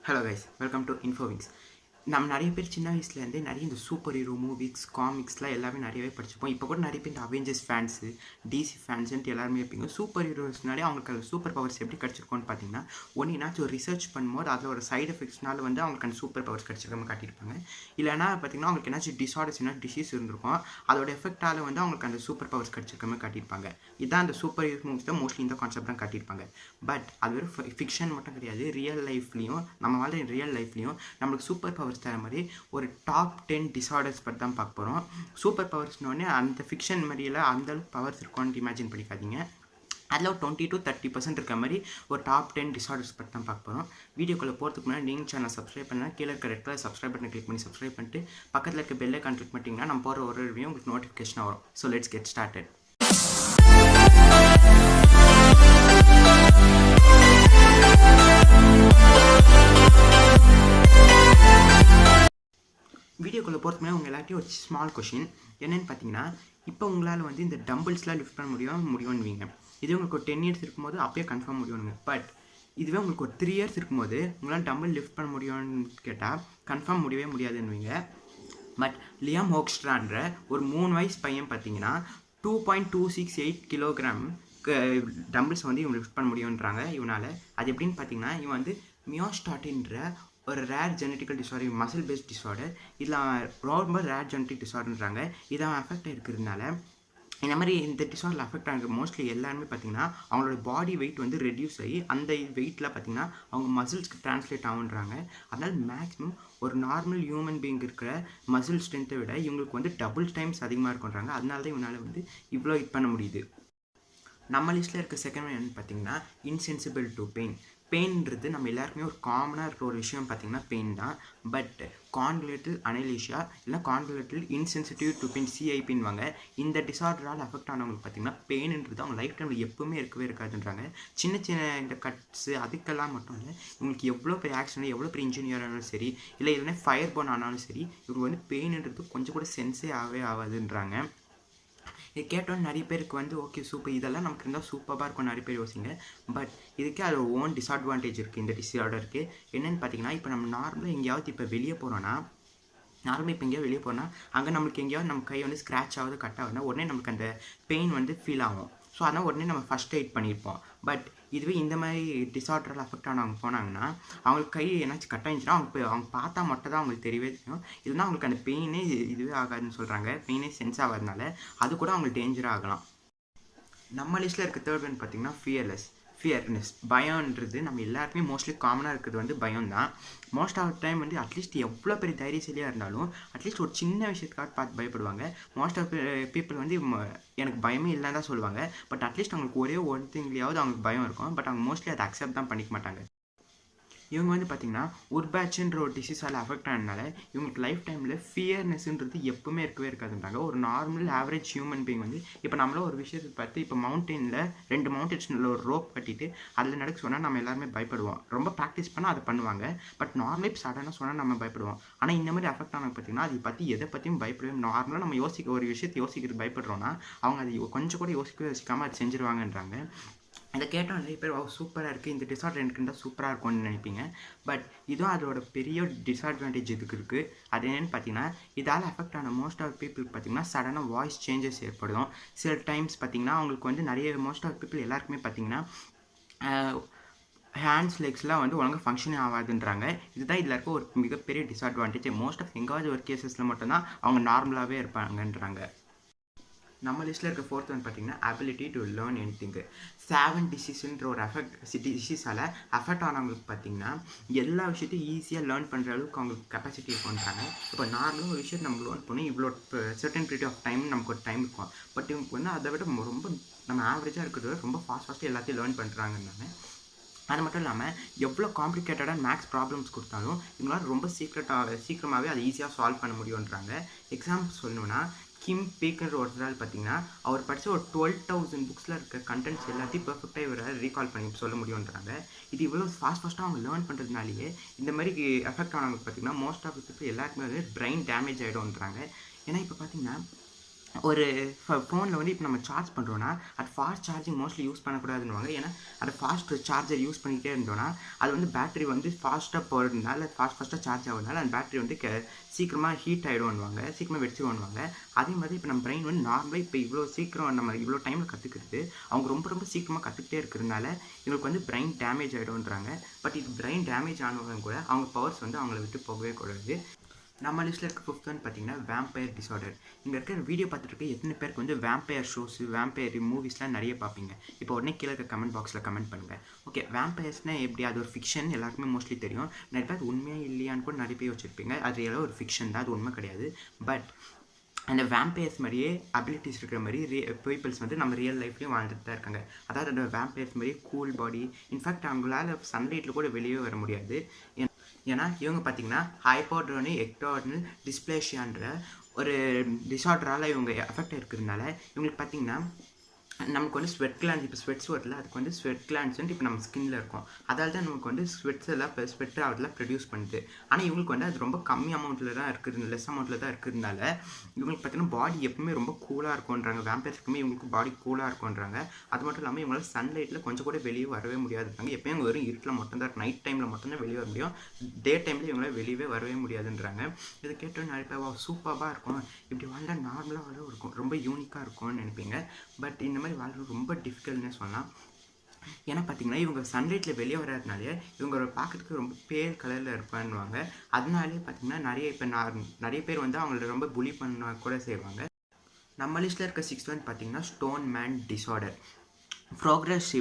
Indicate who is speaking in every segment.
Speaker 1: Hello guys, welcome to Infowings. நம்ம நிறைய பேர் சின்ன வயசுலேருந்தே நிறைய இந்த சூப்பர் ஹீரோ மூவிஸ், காமிக்ஸ்லாம் எல்லாமே நிறையவே படிச்சிருப்போம். இப்போ கூட நிறைய பேர் இந்த அவெஞ்சர்ஸ் ஃபேன்ஸு, டிசி ஃபேன்ஸுன்ட்டு எல்லாருமே இருப்பீங்க. சூப்பர் ஹீரோஸ்னாலே அவங்களுக்கு அந்த சூப்பர் பவர்ஸ் எப்படி கிடச்சிருக்கோன்னு பார்த்தீங்கன்னா, ஒன்றுனாச்சும் ஒரு ரிசர்ச் பண்ணும்போது அதில் ஒரு சைடு எஃபெக்ட்ஸ்னால வந்து அவங்களுக்கு அந்த சூப்பர் பவர்ஸ் கிடச்சிருக்காம காட்டியிருப்பாங்க. இல்லைனா பார்த்தீங்கன்னா அவங்களுக்கு ஏதாச்சும் டிசார்டர்ஸ், என்ன டிசீஸ் இருந்திருக்கும், அதோட எஃபெக்டால் வந்து அவங்களுக்கு அந்த சூப்பர் பவர்ஸ் கிடச்சிருக்காம காட்டியிருப்பாங்க. இதுதான் அந்த சூப்பர் ஹீரோ மூவிஸ் தான் மோஸ்ட்லி இந்த கான்செப்ட் தான் காட்டியிருப்பாங்க. பட் அது வெறும் ஃபிக்ஷன் மட்டும் கிடையாது. ரியல் லைஃப்லையும், நம்ம வாழ்ற ரியல் லைஃப்லையும் நம்மளுக்கு சூப்பர் பவர்ஸ் தர மாதிரி ஒரு டாப் 10 டிசார்டர்ஸ் பற்றி தான் பார்க்க போகிறோம். சூப்பர் பவர்ஸ்னோடனே அந்த ஃபிக்ஷன் மாதிரியில் அந்தளவுக்கு பவர்ஸ் இருக்கும்னு இமேஜின் பண்ணிக்காதீங்க. அதில் ஒரு 20-30% இருக்க மாதிரி ஒரு டாப் 10 டிசார்டர்ஸ் பற்றி தான் பார்க்க போகிறோம். வீடியோக்குள்ளே போகிறதுக்கு முன்னாடி நீங்கள் சேனல் சப்ஸ்கிரைப் பண்ணால் கீழே இருக்க red colour subscribe button click பண்ணி சப்ஸ்கிரைப் பண்ணிட்டு பக்கத்தில் இருக்க பெல் ஐகான் கிளிக் பண்ணிட்டீங்கன்னா நம்ம போகிற ஒரு ரிவ்யூ உங்களுக்கு நோட்டிஃபிகேஷன் வரும். So let's get started. வீடியோக்குள்ளே போகிறதுக்கு முன்னாடி உங்கள் எல்லாத்தையும் ஒரு ஸ்மால் கொஷின் என்னென்னு பார்த்தீங்கன்னா, இப்போ உங்களால் வந்து இந்த டம்பிள்ஸ்லாம் லிஃப்ட் பண்ண முடியும்னுவீங்க. இதே உங்களுக்கு ஒரு 10 இயர்ஸ் இருக்கும்போது அப்போயே கன்ஃபார்ம் முடியும்னுங்க. பட் இதுவே உங்களுக்கு ஒரு 3 இயர்ஸ் இருக்கும்போது உங்களால் டம்பிள் லிஃப்ட் பண்ண முடியும்னு கேட்டால் கன்ஃபார்ம் முடியவே முடியாதுன்னுவீங்க. பட் லியாம் ஹோக்ஸ்ட்ரான்ற ஒரு 3 வயசு பையன் பார்த்தீங்கன்னா 2.268 கிலோகிராம் டம்பிள்ஸ் வந்து இவங்க லிஃப்ட் பண்ண முடியுன்றாங்க இவனால். அது எப்படின்னு பார்த்தீங்கன்னா, இவன் வந்து மியோஸ்டாட்டின்ற ஒரு rare genetical disorder, muscle based disorder. இதில் ரொம்ப ரேர் ஜெனட்டிக் டிஸார்டர்ன்றாங்க. இதை அவன் அஃபெக்ட் இருக்கிறதுனால இந்த மாதிரி இந்த டிஸார்டரில் அஃபெக்ட் ஆகிற மோஸ்ட்லி எல்லாருமே பார்த்திங்கன்னா அவங்களோட பாடி வெயிட் வந்து ரெடியூஸ் ஆகி அந்த வெயிட்டில் பார்த்திங்கன்னா அவங்க மசில்ஸ்க்கு ட்ரான்ஸ்லேட் ஆகுன்றாங்க. அதனால் மேக்ஸிமம் ஒரு நார்மல் ஹியூமன் பீயிங் இருக்கிற மசில் ஸ்ட்ரென்த்தை விட இவங்களுக்கு வந்து டபுள் டைம்ஸ் அதிகமாக இருக்குன்றாங்க. அதனால தான் இவனால் வந்து இவ்வளோ இது பண்ண முடியுது. நம்ம லிஸ்ட்டில் இருக்க செகண்ட் ஒன் என்னென்னு பார்த்தீங்கன்னா இன்சென்சிபிள் டு பெயின். பெயின்றது நம்ம எல்லாருக்குமே ஒரு காமனாக இருக்கிற ஒரு விஷயம் பார்த்திங்கன்னா பெயின் தான். பட் கான்ஜினிட்டல் அனலீஷியா இல்லை கான்ஜினிட்டல் இன்சென்சிட்டிவ் டு பெயின், சிஐபின்வாங்க. இந்த டிஸார்டரால் அஃபெக்ட் ஆனவங்களுக்கு பார்த்திங்கன்னா பெயின்ன்றது அவங்க லைஃப் டைமில் எப்பவுமே இருக்கவே இருக்காதுன்றாங்க. சின்ன சின்ன இந்த கட்ஸு அதுக்கெல்லாம் மட்டும் இல்லை, இவங்களுக்கு எவ்வளோ பெரிய ஆக்சிடென்ட், எவ்வளோ பெரிய இன்ஜினியர் ஆனாலும் சரி, இல்லை இல்லைன்னா ஃபயர் பர்ன் ஆனாலும் சரி, இவங்களுக்கு வந்து பெயின்ன்றது கொஞ்சம் கூட சென்ஸே ஆகாதுன்றாங்க. இதை கேட்டோன்னு நிறைய பேருக்கு வந்து ஓகே சூப்பர், இதெல்லாம் நமக்கு இருந்தால் சூப்பராக இருக்கும் நிறைய பேர் யோசிங்க. பட் இதுக்கே அது ஓன் டிஸ்அட்வான்டேஜ் இருக்குது. இந்த டிஸார்டருக்கு என்னென்னு பார்த்தீங்கன்னா, இப்போ நம்ம நார்மலாக எங்கேயாவது இப்போ வெளியே போகிறோன்னா, இப்போ எங்கேயாவது வெளியே போனால் அங்கே நம்மளுக்கு எங்கேயாவது நம்ம கை வந்து ஸ்க்ராட்ச் ஆகுது, கட் ஆகுதுன்னா உடனே நமக்கு அந்த பெயின் வந்து ஃபீல் ஆகும். ஸோ அதனால் உடனே நம்ம ஃபஸ்ட் எய்ட் பண்ணியிருப்போம். பட் இதுவே இந்த மாதிரி டிஸார்டரில் அஃபெக்ட் ஆனவங்க போனாங்கன்னா அவங்களுக்கு கை ஏன்னாச்சும் கட் ஆகிடுச்சுன்னா அவங்க பார்த்தா மட்டும் தான் அவங்களுக்கு தெரியவே தெரியும். இல்லைன்னா அவங்களுக்கு அந்த பெயினே இதுவே ஆகாதுன்னு சொல்கிறாங்க. பெயினே சென்ஸ் ஆகாதனால அது கூட அவங்களுக்கு டேஞ்சராக ஆகலாம். நம்ம லிஸ்ட்டில் இருக்க தேர்ட் ஒன் பார்த்திங்கன்னா ஃபியர்னஸ். பயம்ன்றது நம்ம எல்லாருக்குமே மோஸ்ட்லி காமனாக இருக்கிறது வந்து பயம் தான். மோஸ்ட் ஆஃப் டைம் வந்து அட்லீஸ்ட் எவ்வளோ பெரிய தைரியசாலியாக இருந்தாலும் அட்லீஸ்ட் ஒரு சின்ன விஷயத்துக்காக பார்த்து பயப்படுவாங்க. மோஸ்ட் ஆஃப் பீப்புள் வந்து எனக்கு பயமே இல்லைன்னு தான் சொல்லுவாங்க. பட் அட்லீஸ்ட் அவங்களுக்கு ஒரே ஒரு திங்லையாவது அவங்களுக்கு பயம் இருக்கும். பட் அவங்க மோஸ்ட்லி அதை அக்செப்ட் தான் பண்ணிக்க மாட்டாங்க. இவங்க வந்து பார்த்திங்கன்னா உர்பேட்ச்ன்ற ஒரு டிசீஸால் அஃபெக்ட் ஆனதுனால இவங்களுக்கு லைஃப் டைமில் ஃபியர்னஸ்ன்றது எப்பவுமே இருக்கவே இருக்காதுன்றாங்க. ஒரு நார்மல் ஆவரேஜ் ஹியூமன் பீயிங் வந்து இப்போ நம்மள ஒரு விஷயத்தை பார்த்து இப்போ மவுண்டெயினில் 2 மவுண்டன்ஸில் ஒரு ரோப் கட்டிட்டு அதில் நடக்க சொன்னால் நம்ம எல்லாருமே பயப்படுவோம். ரொம்ப ப்ராக்டிஸ் பண்ணால் அதை பண்ணுவாங்க. பட் நார்மலி இப்போ சடனாக சொன்னால் நம்ம பயப்படுவோம். ஆனால் இந்த மாதிரி அஃபெக்ட் ஆனது பார்த்திங்கன்னா அதை பற்றி எதை பற்றியும் பயப்படவே, நார்மலாக நம்ம ஒரு விஷயத்தை யோசிக்கிறது பயப்படுறோன்னா அவங்க அதை கொஞ்சம் கூட யோசிக்காமல் அதை செஞ்சுருவாங்கன்றாங்க. இதை கேட்டால் நிறைய பேர் சூப்பராக இருக்குது, இந்த டிஸார்டர் எனக்கு இருந்தால் சூப்பராக இருக்கும்னு நினைப்பீங்க. பட் இதுவும் அதோட பெரிய டிஸ்அட்வான்டேஜ் இதுக்கு இருக்குது. அது என்னென்னு பார்த்தீங்கன்னா, இதால் அஃபெக்ட் ஆன மோஸ்ட் ஆஃப் பீப்புளுக்கு பார்த்திங்கன்னா சடனாக வாய்ஸ் சேஞ்சஸ் ஏற்படும். சில டைம்ஸ் பார்த்திங்கன்னா அவங்களுக்கு வந்து நிறைய மோஸ்ட் ஆஃப் பீப்புள் எல்லாருக்குமே பார்த்திங்கன்னா ஹேண்ட்ஸ் லெக்ஸ்லாம் வந்து ஒழுங்காக ஃபங்க்ஷனே ஆகாதுன்றாங்க. இதுதான் இதில் இருக்க ஒரு மிகப்பெரிய டிஸ்அட்வான்டேஜ். மோஸ்ட் ஆஃப் எங்காவது ஒரு கேசஸில் மட்டும்தான் அவங்க நார்மலாகவே இருப்பாங்கன்றாங்க. நம்ம லிஸ்ட்டில் இருக்க ஃபோர்த் ஒன் பார்த்திங்கன்னா அபிலிட்டி டு லேர்ன் எனிதிங். 7 டிசீஸ்ன்ற ஒரு டிசீஸால் அஃபெக்ட் ஆனவங்களுக்கு பார்த்திங்கன்னா எல்லா விஷயத்தையும் ஈஸியாக லேர்ன் பண்ணுற அளவுக்கு அவங்களுக்கு கெப்பாசிட்டி இருக்குன்றாங்க. இப்போ நார்மலாக ஒரு விஷயத்தை நம்ம லேர்ன் பண்ணி இவ்வளோ சர்டன் பீரியட் ஆஃப் டைம் நமக்கு ஒரு டைம் இருக்கும். பட் இவங்களுக்கு வந்து அதை விட ரொம்ப நம்ம ஆவரேஜாக இருக்கிறத ரொம்ப ஃபாஸ்ட்டாக எல்லாத்தையும் லேர்ன் பண்ணுறாங்கன்னாங்க. அது மட்டும் இல்லாமல் எவ்வளோ காம்ப்ளிகேட்டடாக மேக்ஸ் ப்ராப்ளம்ஸ் கொடுத்தாலும் இவங்களால் ரொம்ப சீக்கிரமாகவே அதை ஈஸியாக சால்வ் பண்ண முடியுன்றாங்க. எக்ஸாம்பிள் சொல்லணுன்னா கிம் பேக்குன்ற ஒருத்தரால் பார்த்திங்கன்னா அவர் படித்த ஒரு 12,000 புக்ஸில் இருக்க கண்டென்ட்ஸ் எல்லாத்தையும் பெர்ஃபெக்டாக இவரால் ரீகால் பண்ணி சொல்ல முடியுன்றாங்க. இது இவ்வளோ ஃபாஸ்ட்டாக அவங்க லேர்ன் பண்ணுறதுனாலேயே இந்த மாதிரி எஃபெக்ட் ஆனவங்களுக்கு பார்த்திங்கன்னா மோஸ்ட் ஆஃப் பீப்புள் எல்லாருக்குமே வந்து பிரெயின் டேமேஜ் ஆகிடும்ன்றாங்க. ஏன்னா இப்போ பார்த்திங்கன்னா ஒரு ஃபோனில் வந்து இப்போ நம்ம சார்ஜ் பண்ணுறோன்னா அது ஃபாஸ்ட் சார்ஜிங் மோஸ்ட்லி யூஸ் பண்ணக்கூடாதுன்னுவாங்க. ஏன்னா அது ஃபாஸ்ட் சார்ஜர் யூஸ் பண்ணிக்கிட்டே இருந்தோன்னா அது வந்து பேட்டரி வந்து ஃபாஸ்ட்டாக போகிறதுனால ஃபாஸ்ட்டாக சார்ஜ் ஆகுறதுனால அந்த பேட்டரி வந்து சீக்கிரமாக ஹீட் ஆகிடும்னுவாங்க, சீக்கிரமாக வெடிச்சிடுவாங்க. அதே மாதிரி இப்போ நம்ம பிரெயின் வந்து நார்மலாக இப்போ இவ்வளோ சீக்கிரம் நம்ம இவ்வளோ டைமில் கற்றுக்கிறது அவங்க ரொம்ப ரொம்ப சீக்கிரமாக கற்றுக்கிட்டே இருக்கிறதுனால இவங்களுக்கு வந்து பிரெயின் டேமேஜ் ஆகிடும்ன்றாங்க. பட் இது பிரெயின் டேமேஜ் ஆனவங்க கூட அவங்க பவர்ஸ் வந்து அவங்கள விட்டு போகவே கூடாது. நம்ம லிஸ்ட்டில் இருக்க 5th ஒன் பார்த்தீங்கன்னா வேம்பயர் டிஸார்டர். இங்கே இருக்கிற வீடியோ பார்த்துட்டு எத்தனை பேருக்கு வந்து வேம்பயர் ஷோஸு வேம்பயர் மூவிஸ்லாம் நிறைய பார்ப்பீங்க? இப்போ உடனே கீழே இருக்க கமெண்ட் பாக்ஸில் கமெண்ட் பண்ணுங்கள். ஓகே, வேம்பயர்ஸ்னால் எப்படி? அது ஒரு ஃபிக்ஷன், எல்லாருக்குமே மோஸ்ட்லி தெரியும். நிறைய பேர் உண்மையாக இல்லையான்னு கூட நிறைய பேர் வச்சுருப்பீங்க. அது எல்லாம் ஒரு ஃபிக்ஷன் தான், அது உண்மை கிடையாது. பட் அந்த வேம்பயர்ஸ் மாதிரியே அபிலிட்டிஸ் இருக்கிற மாதிரி பீப்புள்ஸ் வந்து நம்ம ரியல் லைஃப்லேயும் வாழ்ந்துட்டு தான் இருக்காங்க. அதாவது அந்த வேம்பயர்ஸ் மாதிரியே கூல் பாடி. இன்ஃபேக்ட் அவங்களால சன்லைட்டில் கூட வெளியே வர முடியாது. ஏன்னா இவங்க பார்த்தீங்கன்னா ஹைப்போட்ரோனி எக்டோர்னல் டிஸ்பிளேஷியான்ற ஒரு டிஸார்டரால் இவங்க எஃபெக்ட் இருக்கிறதுனால இவங்களுக்கு பார்த்தீங்கன்னா நமக்கு வந்து ஸ்வெட் கிளான்ஸ், இப்போ ஸ்வெட்ஸ் வரல, அதுக்கு வந்து ஸ்வெட் கிளான்ஸ் வந்து இப்போ நம்ம ஸ்கின்னில் இருக்கும். அதால் தான் நமக்கு வந்து ஸ்வெட்ஸ் எல்லாம் ஸ்வெட் ஆகிறதுலாம் ப்ரொடியூஸ் பண்ணுது. ஆனால் இவங்களுக்கு வந்து அது ரொம்ப கம்மி அமௌண்ட்டில் தான் இருக்குது, லெஸ் அமௌண்ட்டில் தான் இருக்கிறதுனால இவங்களுக்கு பார்த்தீங்கன்னா பாடி எப்பவுமே ரொம்ப கூலாக இருக்கும்ன்றாங்க. வேம்பயர்ஸ்க்குமே இவங்களுக்கு பாடி கூலாக இருக்கும்ன்றாங்க. அது மட்டும் இல்லாமல் இவங்களால சன்லைட்டில் கொஞ்சம் கூட வெளியே வரவே முடியாதுன்றாங்க. எப்பயும் இவங்க வெறும் இருட்டில் மட்டும்தான் இருக்கும், நைட் டைமில் மட்டும்தான் வெளியே வர முடியும். டே டைமில் இவங்களால வெளியே வரவே முடியாதுன்றாங்க. இதை கேட்டு நிறைய பேர் சூப்பராக இருக்கும், இப்படி வாழ்ந்தால் நார்மலாக இருக்கும், ரொம்ப யூனிக்காக இருக்கும்னு நினைப்பீங்க. பட் இந்த மாதிரி வாழ்றது ரொம்ப டிஃபிகல்ட்னே சொல்லலாம். ஏன்னா பார்த்தீங்கன்னா இவங்க சன்லைட்டில் வெளியே வர்றதுனாலே இவங்க பார்க்கறதுக்கு ரொம்ப பேர் கலரில் இருப்பான்னுவாங்க. அதனாலே பார்த்தீங்கன்னா நிறைய பேர் வந்து அவங்கள ரொம்ப புலி பண்ண கூட செய்வாங்க. நம்ம லிஸ்ட்டில் இருக்க 6th ஒன் பார்த்தீங்கன்னா ஸ்டோன் மேன் டிஸார்டர். ப்ரோக்ரஸ்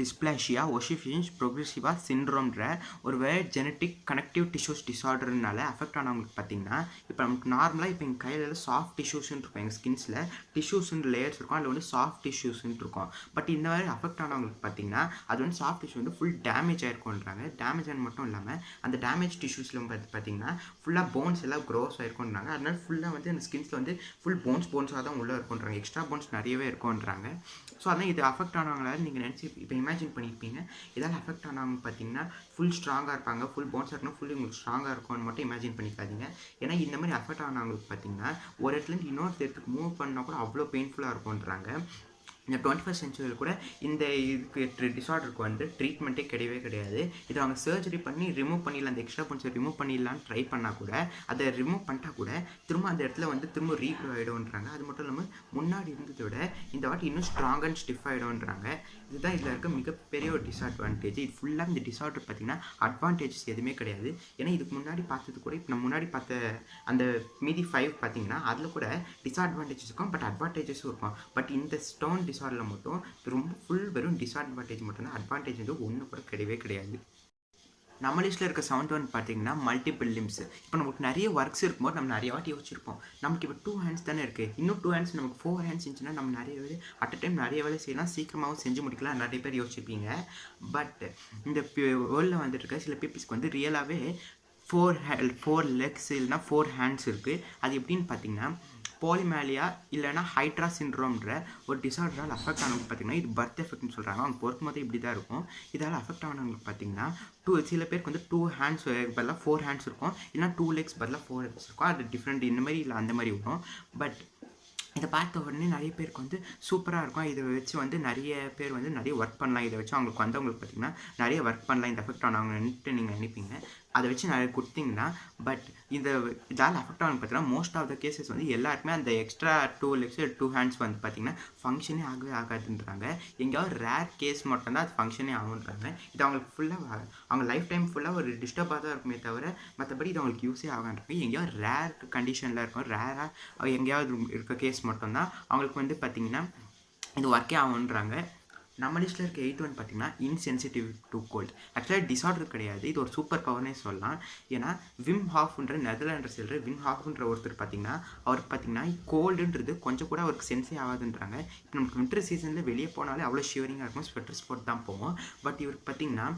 Speaker 1: டிஸ்பிளாஷியா ஒசிஃபியன்ஸ் ப்ரோக்ரெசிவா சிண்ட்ரோம்ன்ற ஒரு ஜெனட்டிக் கனெக்டிவ் டிஷ்யூஸ் டிஸார்டர்னால அஃபெக்ட் ஆனவங்களுக்கு பார்த்தீங்கன்னா இப்போ நமக்கு நார்மலாக இப்போ எங்கள் கையில் சாஃப்ட் டிஷ்யூஸ்ன்னு இருக்கும், எங்கள் ஸ்கின்ஸில் டிஷ்யூஸ்ன்ற லேயர்ஸ் இருக்கும், அதில் வந்து சாஃப்ட் டிஷ்யூஸ்ன்னு இருக்கும். பட் இந்த மாதிரி அஃபெக்ட் ஆனவங்களுக்கு பார்த்தீங்கன்னா அது வந்து சாஃப்ட் டிஷ்யூ வந்து ஃபுல் டேமேஜ் ஆகிருக்குன்றாங்க. டேமேஜ் ஆன மட்டும் இல்லாமல் அந்த டேமேஜ் டிஷ்யூஸில் பார்த்தீங்கன்னா ஃபுல்லாக போன்ஸ் எல்லாம் க்ரோஸ் ஆகிருக்குன்றாங்க. அதனால ஃபுல்லாக வந்து அந்த ஸ்கின்ஸில் வந்து ஃபுல் போன்ஸாக தான் உள்ளே இருக்குன்றாங்க, எக்ஸ்ட்ரா போன்ஸ் நிறையவே இருக்குன்றாங்க. ஸோ அதான் இது அஃபெக்ட் ஆனவங்களால நீங்கள் நினச்சி இப்போ இமேஜின் பண்ணியிருப்பீங்க, இதால் அஃபெக்ட் ஆனவங்க பார்த்தீங்கன்னா ஃபுல் ஸ்ட்ராங்காக இருப்பாங்க, ஃபுல் போன்ஸாக இருக்கணும், ஃபுல் உங்களுக்கு ஸ்ட்ராங்காக இருக்கும்னு மட்டும் இமேஜின் பண்ணிக்காதீங்க. ஏன்னா இந்த மாதிரி அஃபெக்ட் ஆனவங்களுக்கு பார்த்தீங்கன்னா ஒரு இடத்துலேருந்து இன்னொரு இடத்துக்கு மூவ் பண்ணால் கூட அவ்வளோ பெயின்ஃபுல்லாக இருக்கும்ன்றாங்க. இந்த 21st சென்ச்சுரியில் கூட இந்த இதுக்கு டிஸார்டருக்கு வந்து ட்ரீட்மெண்ட்டே கிடையாது. இதை அவங்க சர்ஜரி பண்ணி ரிமூவ் பண்ணிடலாம், அந்த எக்ஸ்ட்ரா போன்ஸை ரிமூவ் பண்ணிடலான்னு ட்ரை பண்ணால் கூட அதை ரிமூவ் பண்ணிட்டா கூட திரும்ப அந்த இடத்துல வந்து திரும்ப ரீக்ரோ ஆகிடும்ன்றாங்க. அது மட்டும் இல்லாமல் முன்னாடி இருந்ததை விட இந்த வாட்டி இன்னும் ஸ்ட்ராங் அண்ட் ஸ்டிஃப் ஆகிடும்ன்றாங்க. இதுதான் இதில் இருக்க மிகப்பெரிய ஒரு டிஸ்அட்வான்டேஜ். இது ஃபுல்லாக இந்த டிஸார்டர் பார்த்தீங்கன்னா அட்வான்டேஜஸ் எதுவுமே கிடையாது. ஏன்னா இதுக்கு முன்னாடி பார்த்தது கூட இப்போ நம்ம முன்னாடி பார்த்த அந்த மீதி 5 பார்த்தீங்கன்னா அதில் கூட டிஸ்அட்வான்டேஜஸ் இருக்கும், பட் அட்வான்டேஜஸும் இருக்கும். பட் இந்த ஸ்டோன் டிஸார்டரில் மட்டும் ரொம்ப வெறும் டிஸ்அட்வான்டேஜ் மட்டும்தான், அட்வான்டேஜ் வந்து ஒன்று கூட கிடையாது. நம்ம லிஸ்ட்டில் இருக்க 7th ஒன் பார்த்தீங்கன்னா மல்டிபிள் லிம்ஸ். இப்போ நமக்கு நிறைய ஒர்க்ஸ் இருக்கும்போது நம்ம நிறைய வாட்டி யோசிச்சிருப்போம், நமக்கு இப்போ 2 ஹேண்ட்ஸ் தானே இருக்குது, இன்னும் 2 ஹேண்ட்ஸ் நமக்கு 4 ஹேண்ட்ஸ் இருந்துச்சுன்னா நம்ம நிறைய வேலை அட் அ டைம் நிறைய வேலை செய்யலாம், சீக்கிரமாகவும் செஞ்சு முடிக்கலாம், நிறைய பேர் யோசிச்சிருப்பீங்க. பட் இந்த வேர்ல்டில் வந்துட்டு இருக்க சில பீப்புள்ஸ்க்கு வந்து ரியலாகவே 4 லெக்ஸ் இல்லைனா 4 ஹேண்ட்ஸ் இருக்குது. அது எப்படின்னு பார்த்தீங்கன்னா போலிமேலியா இல்லைனா ஹைட்ரா சிண்ட்ரோம்ன்ற ஒரு டிஸார்டரால் அஃபெக்ட் ஆனவங்களுக்கு பார்த்தீங்கன்னா இது பர்த் எஃபெக்ட்னு சொல்கிறாங்க. அவங்க பொறுக்கும் போது இப்படி தான் இருக்கும். இதால் அஃபெக்ட் ஆனவங்களுக்கு பார்த்தீங்கன்னா சில பேருக்கு வந்து 2 ஹேண்ட்ஸ் பதிலாக 4 ஹேண்ட்ஸ் இருக்கும், இல்லைனா 2 லெக்ஸ் பதிலாக 4 லெக்ஸ் இருக்கும். அது டிஃப்ரெண்ட் இந்த மாதிரி இல்லை அந்த மாதிரி வரும். பட் இதை பார்த்த உடனே நிறைய பேருக்கு வந்து சூப்பராக இருக்கும், இதை வச்சு வந்து நிறைய பேர் வந்து நிறைய ஒர்க் பண்ணலாம், இதை வச்சு அவங்களுக்கு வந்தவங்களுக்கு பார்த்திங்கன்னா நிறைய ஒர்க் பண்ணலாம் இந்த அஃபெக்ட் ஆனவங்கன்ட்டு நீங்கள் நினைப்பீங்க. அதை வச்சு நிறைய கொடுத்தீங்கன்னா பட் இதால் அஃபெக்ட் ஆனவங்க பார்த்தீங்கன்னா மோஸ்ட் ஆஃப் த கேசஸ் வந்து எல்லாருக்குமே அந்த எக்ஸ்ட்ரா 2 லெக்ஸ் 2 ஹேண்ட்ஸ் வந்து பார்த்திங்கன்னா ஃபங்க்ஷனே ஆகாதுன்றாங்க. எங்கேயாவது ரேர் கேஸ் மட்டும்தான் அது ஃபங்க்ஷனே ஆகுன்றாங்க. இது அவங்களுக்கு ஃபுல்லாக அவங்க லைஃப் டைம் ஃபுல்லாக ஒரு டிஸ்டர்பாக தான் இருக்குமே தவிர மற்றபடி இது அவங்களுக்கு யூஸே ஆகான்றாங்க. எங்கேயாவது ரேர் கண்டிஷனில் இருக்கும், ரேராக எங்கேயாவது இருக்க கேஸ் மட்டும்தான் அவங்களுக்கு வந்து பார்த்திங்கன்னா இது ஒர்க்கே ஆகுன்றாங்க. நம்ம லிஸ்ட்டில் இருக்க 8th ஒன் பார்த்தீங்கன்னா இன்சென்சிட்டிவ் டு கோல்டு. ஆக்சுவலாக டிஸார்டர் கிடையாது, இது ஒரு சூப்பர் பவர்னே சொல்லலாம். ஏன்னா விம் ஹாஃப்ன்ற நெதர்லாண்டை செல்கிற விம் ஹாஃப்ன்ற ஒருத்தர் பார்த்தீங்கன்னா அவருக்கு பார்த்தீங்கன்னா கோல்டுன்றது கொஞ்சம் கூட அவருக்கு சென்ஸே ஆகாதுன்றாங்க. இப்போ நமக்கு வின்டர் சீசனில் வெளியே போனாலே அவ்வளோ ஷிவரிங்காக இருக்கும், ஸ்வெட்டர்ஸ் போட்டு தான் போவோம். பட் இவருக்கு பார்த்தீங்கன்னா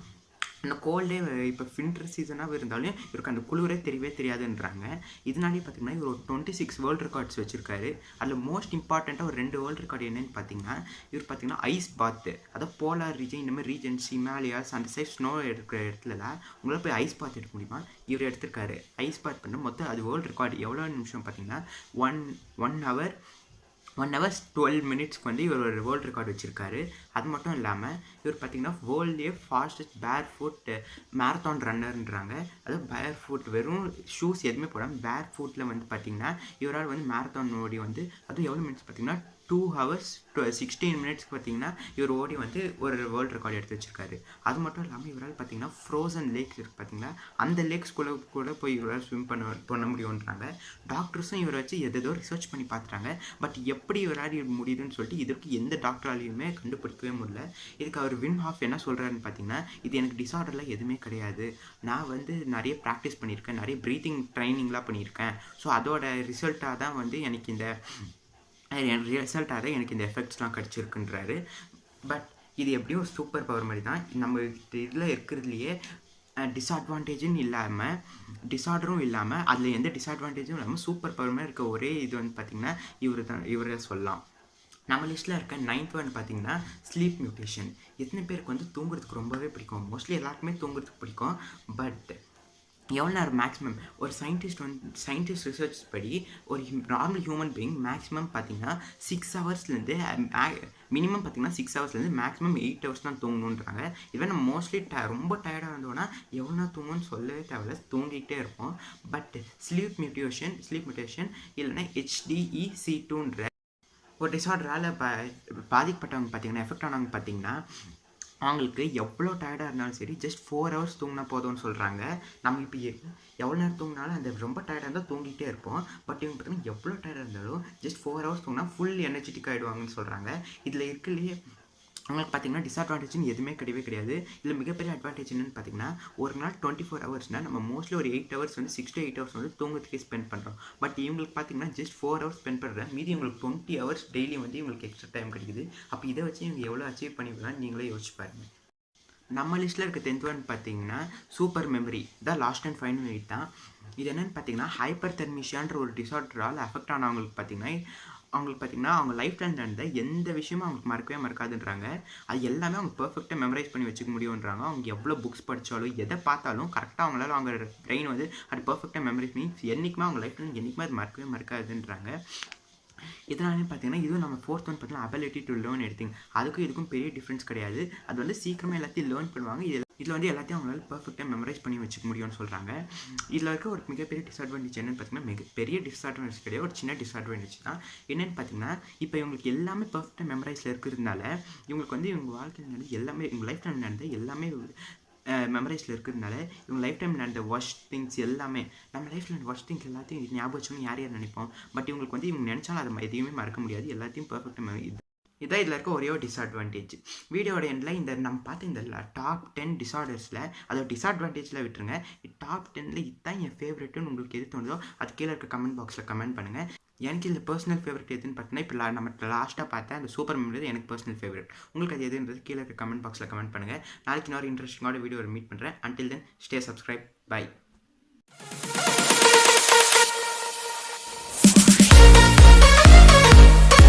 Speaker 1: அந்த கோல்டே இப்போ வின்டர் சீசனாக இருந்தாலும் இவருக்கு அந்த குளிரே தெரியவே தெரியாதுன்றாங்க. இதனாலே பார்த்தீங்கன்னா இவர் ஒரு 26 வேர்ல்டு ரெக்கார்ட்ஸ் வச்சுருக்காரு. அதில் மோஸ்ட் இம்பார்ட்டண்ட்டாக ஒரு 2 வேர்ல்டு ரெக்கார்டு என்னென்னு பார்த்தீங்கன்னா, இவர் பார்த்தீங்கன்னா ஐஸ் பாத்து, அதாவது போலார் ரீஜன், இந்த மாதிரி ரீஜன்ஸ் ஹிமாலயாஸ் அந்த சைட் ஸ்னோ இருக்கிற இடத்துலலாம் உங்களால் போய் ஐஸ் பாத் எடுக்க முடியுமா? இவர் எடுத்திருக்காரு. ஐஸ் பாத் பண்ண மொத்தம் அது வேர்ல்டு ரெக்கார்டு எவ்வளோ நிமிஷம் பார்த்தீங்கன்னா 1 hour 12 மினிட்ஸ்க்கு வந்து இவர் ஒரு வேர்ல்டு ரெக்கார்டு வச்சுருக்காரு. அது மட்டும் இல்லாமல் இவர் பார்த்தீங்கன்னா வேர்ல்ட்லேயே ஃபாஸ்டஸ்ட் பேர் ஃபுட் மேரத்தான் ரன்னர்ன்றாங்க. அதாவது பேர் ஃபுட் வெறும் ஷூஸ் எதுவுமே போடாமல் பேர் ஃபுட்டில் வந்து பார்த்திங்கன்னா இவரால் வந்து மேரத்தான் ஓடி வந்து அதுவும் எவ்வளோ மினிட்ஸ் பார்த்திங்கன்னா 2 hours 16 மினிட்ஸ்க்கு பார்த்தீங்கன்னா இவர் ஓடி வந்து ஒரு வேர்ல்டு ரெக்கார்டு எடுத்து வச்சுருக்காரு. அது மட்டும் இல்லாமல் இவரால் பார்த்தீங்கன்னா ஃப்ரோசன் லேக்ஸ் இருக்குது பார்த்தீங்கன்னா, அந்த லேக்ஸ்குள்ளே கூட போய் இவரால் ஸ்விம் பண்ண முடியுன்றாங்க. டாக்டர்ஸும் இவரை வச்சு எதோ ரிசர்ச் பண்ணி பார்த்துட்டாங்க. பட் எப்படி இவரால் முடியுதுன்னு சொல்லிட்டு இதற்கு எந்த டாக்டராலையுமே கண்டுபிடிக்கவே முடியல. இதுக்கு அவர் விம் ஹாஃப் என்ன சொல்கிறாருன்னு பார்த்தீங்கன்னா, இது எனக்கு டிஸார்டர்லாம் எதுவுமே கிடையாது, நான் வந்து நிறைய ப்ராக்டிஸ் பண்ணியிருக்கேன், நிறைய ப்ரீத்திங் ட்ரைனிங்லாம் பண்ணியிருக்கேன். ஸோ அதோட ரிசல்ட்டாக தான் வந்து எனக்கு இந்த ரிசல்ட்டாக எனக்கு இந்த எஃபெக்ட்ஸ்லாம் கிடச்சிருக்குன்றாரு. பட் இது எப்படியும் ஒரு சூப்பர் பவர் மாதிரி தான். நம்ம இதில் இருக்கிறதுலையே டிஸ்அட்வான்டேஜுன்னு இல்லாமல் டிஸார்டரும் இல்லாமல் அதில் எந்த டிஸ்அட்வான்டேஜும் இல்லாமல் சூப்பர் பவர் மாதிரி இருக்க ஒரே இது வந்து பார்த்திங்கன்னா இவரை சொல்லலாம். நம்ம லிஸ்ட்டில் இருக்க 9th ஒன் பார்த்திங்கன்னா ஸ்லீப் மியூட்டேஷன். எத்தனை பேருக்கு வந்து தூங்குறதுக்கு ரொம்பவே பிடிக்கும்? மோஸ்ட்லி எல்லாருக்குமே தூங்குறதுக்கு பிடிக்கும். பட் எவ்வளோ நேரம் மேக்ஸிமம் ஒரு சயின்டிஸ்ட் ரிசர்ச் படி ஒரு நார்மல் ஹியூமன் பீயிங் மேக்ஸிமம் பார்த்திங்கன்னா 6 ஹவர்ஸ்லேருந்து மினிமம் பார்த்திங்கன்னா 6 ஹவர்ஸ்லேருந்து மேக்ஸிமம் 8 ஹவர்ஸ் தான் தூங்கணுன்றாங்க. இதுவே நம்ம மோஸ்ட்லி ரொம்ப டயர்டாக இருந்தோன்னா எவ்வளோ தூங்கணும்னு சொல்லவே தேவையில்ல, தூங்கிக்கிட்டே இருப்போம். பட் ஸ்லீப் மியூட்டேஷன் இல்லைன்னா HDEC2ன்ற ஒரு டிஸார்டரால் பாதிக்கப்பட்டவங்க பார்த்திங்கன்னா எஃபெக்ட் ஆனவங்க பார்த்திங்கன்னா அவங்களுக்கு எவ்வளோ டயர்டாக இருந்தாலும் சரி ஜஸ்ட் 4 hours தூங்கினா போதும்னு சொல்கிறாங்க. நம்ம இப்போ எவ்வளோ நேரம் தூங்கினாலும் அந்த ரொம்ப டயர்டாக இருந்தால் தூங்கிட்டே இருப்போம். பட் இவங்க பார்த்தீங்கன்னா எவ்வளோ டயர்டாக இருந்தாலும் ஜஸ்ட் 4 hours தூங்கினா ஃபுல் எனர்ஜெட்டிக் ஆகிடுவாங்கன்னு சொல்கிறாங்க. இதில் இருக்கிறதுலையே அவங்களுக்கு பார்த்தீங்கன்னா டிஸ்அட்வான்டேஜ்னு எதுவுமே கிடையாது. இதில் மிகப்பெரிய அட்வான்டேஜ் என்னென்னு பார்த்தீங்கன்னா ஒரு நாள் 24 ஹவர்ஸ்னால் நம்ம மோஸ்ட்லி ஒரு 8 ஹவர்ஸ் வந்து 6 to 8 ஹவர்ஸ் வந்து தூங்கத்துக்கே ஸ்பெண்ட் பண்ணுறோம். பட் இவங்களுக்கு பார்த்தீங்கன்னா ஜஸ்ட் 4 ஹவர்ஸ் ஸ்பெண்ட் பண்ணுறேன், மீதி இவங்களுக்கு 20 ஹவர்ஸ் டெய்லி வந்து இவங்களுக்கு எக்ஸ்ட்ரா டைம் கிடைக்குது. அப்போ இதை வச்சு இவங்க எவ்வளோ அச்சீவ் பண்ணிக்கலாம்னு நீங்களே யோசிச்சு பாருங்கள். நம்ம லிஸ்ட்டில் இருக்க 10th ஒன் பார்த்தீங்கன்னா சூப்பர் மெமரி தான். லாஸ்ட் அண்ட் ஃபைனல் எயிட் தான். இது என்னென்னு பார்த்தீங்கன்னா ஹைப்பர் தெர்மிஷியான்ற ஒரு டிஸார்டரால் அஃபெக்ட் ஆனவங்களுக்கு பார்த்தீங்கன்னா அவங்க லைஃப் டைம் நடந்த எந்த விஷயமும் அவங்களுக்கு மறக்கவே மறக்காதுன்றாங்க. அது எல்லாமே அவங்க பெர்ஃபெக்டாக மெமரைஸ் பண்ணி வச்சுக்க முடியுன்றாங்க. அவங்க எவ்வளோ புக்ஸ் படித்தாலும் எதை பார்த்தாலும் கரெக்டாக அவங்களால அவங்க பிரெயின் வந்து அது பெர்ஃபெக்டாக மெமரைஸ் பண்ணி என்றைக்குமே அவங்க லைஃப் டைம் என்றைக்குமே அது மறக்கவே மறக்காதுன்றாங்க. இதனாலே பார்த்தீங்கன்னா இதுவும் நம்ம 4th ஒன் பார்த்தீங்கன்னா அபிலிட்டி டு லேர்ன் எடுத்திங். அதுக்கும் இதுக்கும் பெரிய டிஃப்ரென்ஸ் கிடையாது. அது வந்து சீக்கிரமாக எல்லாத்தையும் லேர்ன் பண்ணுவாங்க. இதில் வந்து எல்லாத்தையும் அவங்களால பெர்ஃபெக்டாக மெமரைஸ் பண்ணி வச்சுக்க முடியும்னு சொல்கிறாங்க. இதில் இருக்க ஒரு மிகப்பெரிய டிஸ்அட்வான்டேஜ் என்னென்னு பார்த்தீங்கன்னா பெரிய டிஸ்அட்வான்டேஜ் கிடையாது, ஒரு சின்ன டிஸ்அட்வான்டேஜ் தான். என்னென்னு பார்த்தீங்கன்னா இப்போ இவங்களுக்கு எல்லாமே பெர்ஃபெக்டாக மெமரைஸில் இருக்கிறதுனால இவங்களுக்கு வந்து இவங்க வாழ்க்கையில் நடந்து எல்லாமே இவங்க லைஃப் டைம் நடந்த எல்லாமே மெமரைஸில் இருக்கிறதுனால இவங்க லைஃப் டைம் நடந்த ஒர்ஸ்ட் திங்ஸ் எல்லாமே நம்ம லைஃப்பில் நடந்த ஒர்ஸ்ட் திங்ஸ் எல்லாத்தையும் ஞாபகம் வச்சுன்னு யார் நினைப்போம். பட் இவங்களுக்கு வந்து இவங்க நினச்சாலும் அதை எதையுமே மறக்க முடியாது, எல்லாத்தையும் பெர்ஃபெக்டாக இதான் இதில் இருக்க ஒரே ஒரு டிஸ்அட்வான்டேஜ். வீடியோட எண்டில் இந்த நம்ம பார்த்து இந்த டாப் 10 டிஸார்டர்ஸில் அதோட டிஸ்அட்வான்டேஜில் விட்டுருங்க. டாப் 10ல் இதுதான் என் ஃபேவரெட்டுன்னு உங்களுக்கு எது தோணுதோ அது கீழே இருக்க கமெண்ட் பாக்ஸில் கமெண்ட் பண்ணுங்கள். எனக்கு இந்த பர்சனல் ஃபேவரட் எதுன்னு பார்த்தீங்கன்னா இப்போ நம்ம லாஸ்ட்டாக பார்த்தேன் அந்த சூப்பர் மெமரி எனக்கு பர்சனல் ஃபேவரட். உங்களுக்கு அது எதுன்றது கீழே இருக்க கமெண்ட் பாக்ஸில் கமெண்ட் பண்ணுங்கள். நாளைக்கு இன்னொரு இன்ட்ரெஸ்டிங்கான வீடியோ மீட் பண்ணுறேன். Until then stay subscribe. By.